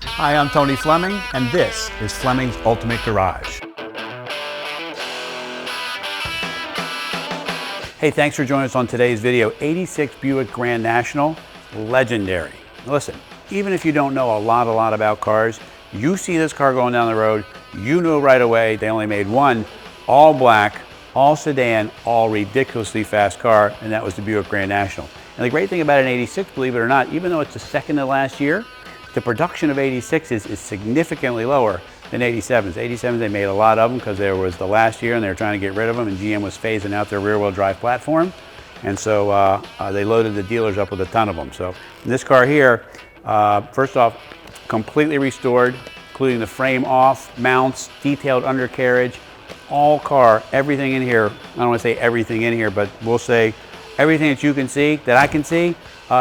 Hi, I'm Tony Fleming, and this is Fleming's Ultimate Garage. Hey, thanks for joining us on today's video. 86 Buick Grand National, legendary. Listen, even if you don't know a lot about cars, you see this car going down the road, you know right away they only made one all black, all sedan, all ridiculously fast car, and that was the Buick Grand National. And the great thing about an 86, believe it or not, even though it's the second to last year, the production of 86s is significantly lower than 87s. 87s, they made a lot of them because there was the last year and they were trying to get rid of them, and GM was phasing out their rear-wheel drive platform. And so they loaded the dealers up with a ton of them. So this car here, first off, completely restored, including the frame off, mounts, detailed undercarriage, all car, everything in here. I don't want to say everything in here, but we'll say everything that you can see, that I can see,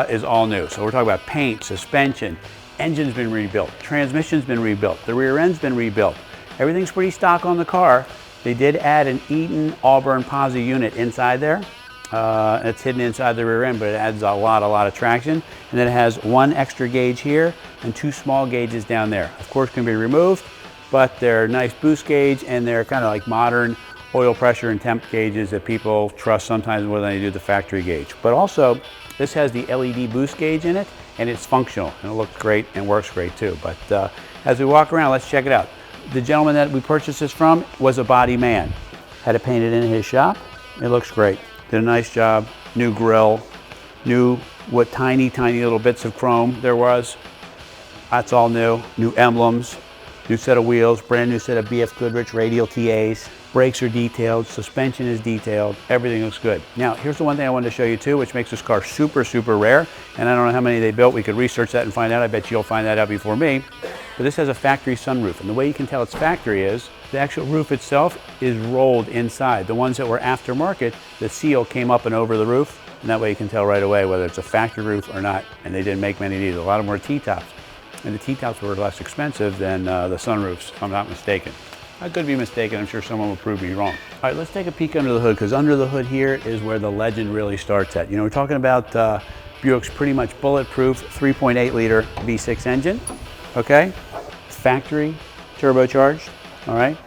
is all new. So we're talking about paint, suspension, engine's been rebuilt, transmission's been rebuilt, the rear end's been rebuilt. Everything's pretty stock on the car. They did add an Eaton Auburn posi unit inside there. It's hidden inside the rear end, but it adds a lot of traction. And then it has one extra gauge here and two small gauges down there. Of course, can be removed, but they're nice boost gauge, and they're kind of like modern oil pressure and temp gauges that people trust sometimes more than they do the factory gauge. But also, this has the LED boost gauge in it, and it's functional, and it looks great and works great too. But as we walk around, let's check it out. The gentleman that we purchased this from was a body man. Had it painted in his shop. It looks great. Did a nice job. New grille, new what tiny little bits of chrome there was. That's all new. New emblems, new set of wheels, brand new set of BF Goodrich radial TAs. Brakes are detailed, suspension is detailed, everything looks good. Now, here's the one thing I wanted to show you too, which makes this car super rare, and I don't know how many they built. We could research that and find out. I bet you'll find that out before me. But this has a factory sunroof, and the way you can tell it's factory is the actual roof itself is rolled inside. The ones that were aftermarket, the seal came up and over the roof, and that way you can tell right away whether it's a factory roof or not. And they didn't make many of these. A lot of them were T-tops, and the T-tops were less expensive than the sunroofs, if I'm not mistaken. I could be mistaken. I'm sure someone will prove me wrong. All right, let's take a peek under the hood, because under the hood here is where the legend really starts at. You know, we're talking about Buick's pretty much bulletproof 3.8 liter V6 engine, okay? Factory turbocharged, all right?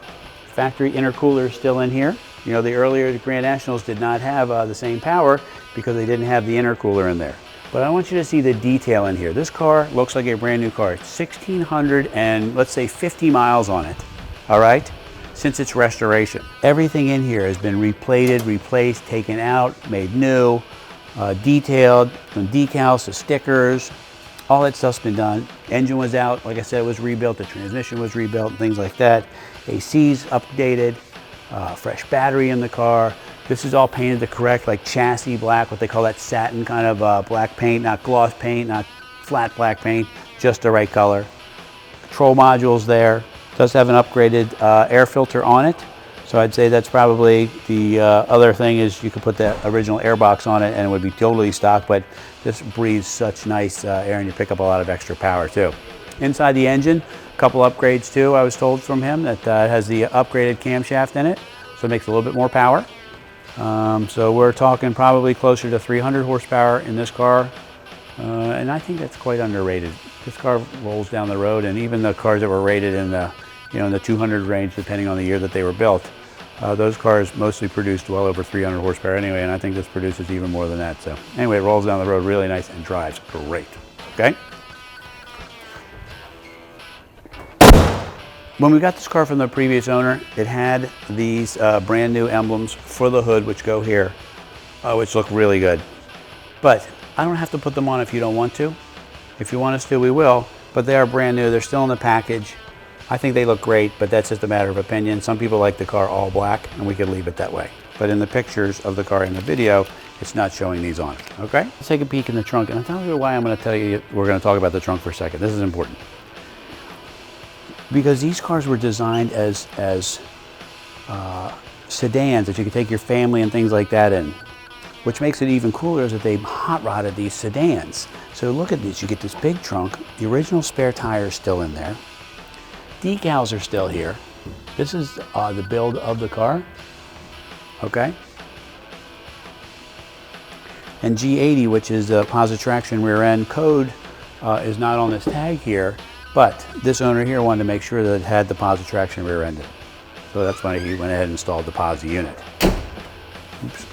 Factory intercooler is still in here. You know, the earlier Grand Nationals did not have the same power because they didn't have the intercooler in there. But I want you to see the detail in here. This car looks like a brand new car. It's 1,600 and let's say 50 miles on it. All right, since its restoration. Everything in here has been replated, replaced, taken out, made new, detailed, from decals to stickers, all that stuff's been done. Engine was out, like I said, it was rebuilt, the transmission was rebuilt, things like that. AC's updated, fresh battery in the car. This is all painted the correct, like chassis black, what they call that satin kind of black paint, not gloss paint, not flat black paint, just the right color. Control modules there. Does have an upgraded air filter on it, so I'd say that's probably the other thing is you could put that original air box on it and it would be totally stock, but this breathes such nice air and you pick up a lot of extra power too. Inside the engine, a couple upgrades too, I was told from him that it has the upgraded camshaft in it, so it makes a little bit more power. So we're talking probably closer to 300 horsepower in this car, and I think that's quite underrated. This car rolls down the road, and even the cars that were rated in the, in the 200 range, depending on the year that they were built, those cars mostly produced well over 300 horsepower anyway, and I think this produces even more than that. So anyway, it rolls down the road really nice and drives great, okay? When we got this car from the previous owner, it had these brand new emblems for the hood, which go here, which look really good. But I don't have to put them on if you don't want to. If you want us to, we will, but they are brand new. They're still in the package. I think they look great, but that's just a matter of opinion. Some people like the car all black, and we could leave it that way. But in the pictures of the car in the video, it's not showing these on it, okay? Let's take a peek in the trunk, and I'll tell you why I'm gonna tell you, we're gonna talk about the trunk for a second. This is important. Because these cars were designed as sedans that you could take your family and things like that in. Which makes it even cooler is that they hot rodded these sedans. So look at this, you get this big trunk, the original spare tire is still in there. Decals are still here. This is the build of the car, okay? And G80, which is a positive traction rear end code, is not on this tag here. But this owner here wanted to make sure that it had the posi traction rear ended. So that's why he went ahead and installed the posi unit. Oops.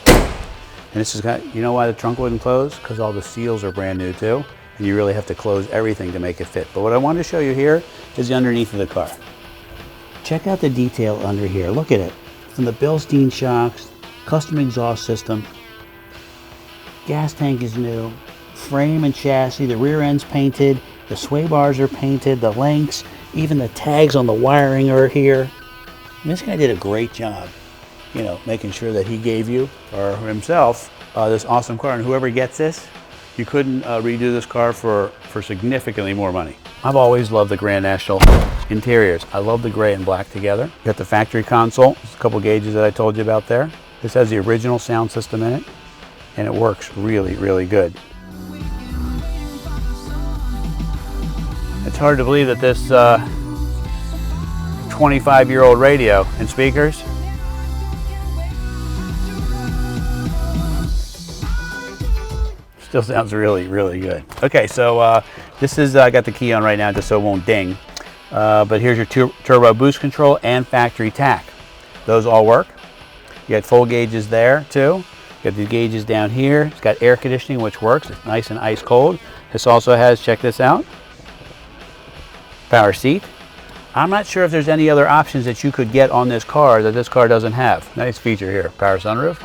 And this has got, you know why the trunk wouldn't close? Because all the seals are brand new too. And you really have to close everything to make it fit. But what I wanted to show you here is the underneath of the car. Check out the detail under here. Look at it. From the Bilstein shocks, custom exhaust system, gas tank is new, frame and chassis, the rear end's painted, the sway bars are painted, the links, even the tags on the wiring are here. And this guy did a great job, you know, making sure that he gave you, or himself, this awesome car. And whoever gets this, you couldn't redo this car for significantly more money. I've always loved the Grand National interiors. I love the gray and black together. You got the factory console. There's a couple gauges that I told you about there. This has the original sound system in it, and it works really, really good. It's hard to believe that this 25-year-old radio and speakers still sounds really, really good. Okay, so this is, I got the key on right now just so it won't ding. But here's your turbo boost control and factory tack. Those all work. You got full gauges there too. You got the gauges down here. It's got air conditioning, which works. It's nice and ice cold. This also has, check this out, power seat. I'm not sure if there's any other options that you could get on this car that this car doesn't have. Nice feature here. Power sunroof.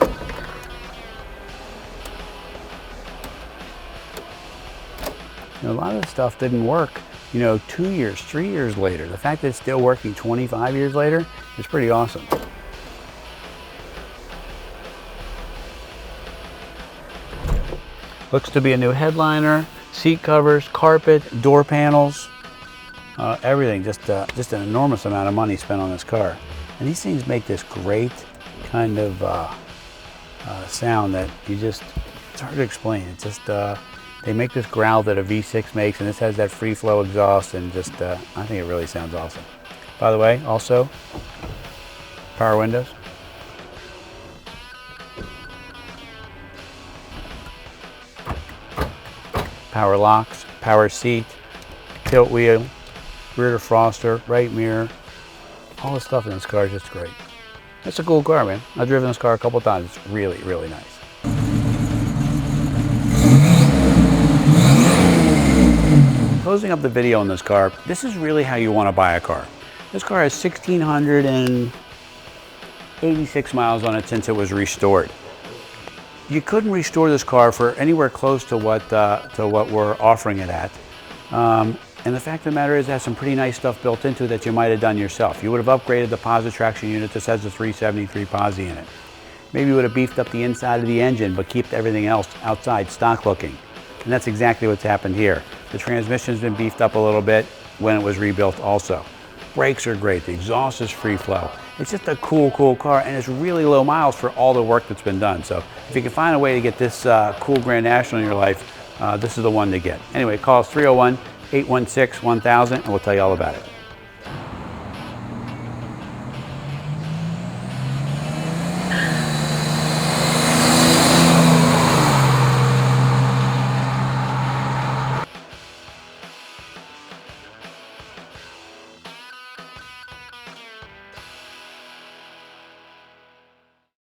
You know, a lot of this stuff didn't work, you know, 2 years, 3 years later. The fact that it's still working 25 years later is pretty awesome. Looks to be a new headliner, seat covers, carpet, door panels, everything. Just an enormous amount of money spent on this car. And these things make this great kind of sound that you just, it's hard to explain. It's just, they make this growl that a V6 makes, and this has that free flow exhaust, and just, I think it really sounds awesome. By the way, also, power windows. Power locks, power seat, tilt wheel, rear defroster, right mirror. All the stuff in this car is just great. It's a cool car, man. I've driven this car a couple times. It's really, really nice. Closing up the video on this car, this is really how you want to buy a car. This car has 1,686 miles on it since it was restored. You couldn't restore this car for anywhere close to what we're offering it at. And the fact of the matter is it has some pretty nice stuff built into it that you might have done yourself. You would have upgraded the posi traction unit. This has the 373 posi in it. Maybe you would have beefed up the inside of the engine but kept everything else outside stock looking. And that's exactly what's happened here. The transmission's been beefed up a little bit when it was rebuilt also. Brakes are great, the exhaust is free flow. It's just a cool, cool car, and it's really low miles for all the work that's been done. So if you can find a way to get this cool Grand National in your life, this is the one to get. Anyway, call us 301-816-1000 and we'll tell you all about it.